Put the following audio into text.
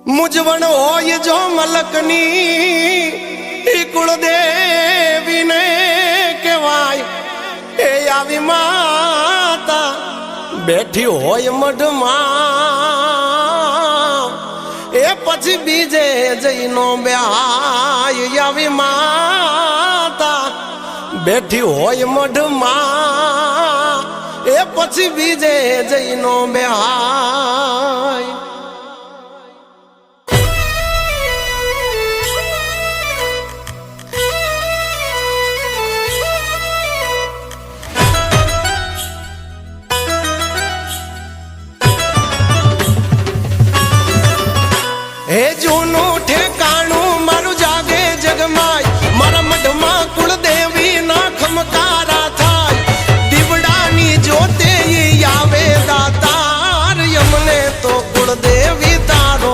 मुझवण होय जो मलकनी कुलदेवी ने कहवाय ए आवी माता बैठी होय मढमा ए पछी बीजे जईनो ब्याय आवी माता बैठी होय मढमा ए पछी बीजे जईनो ब्याय। हे जूनू ठे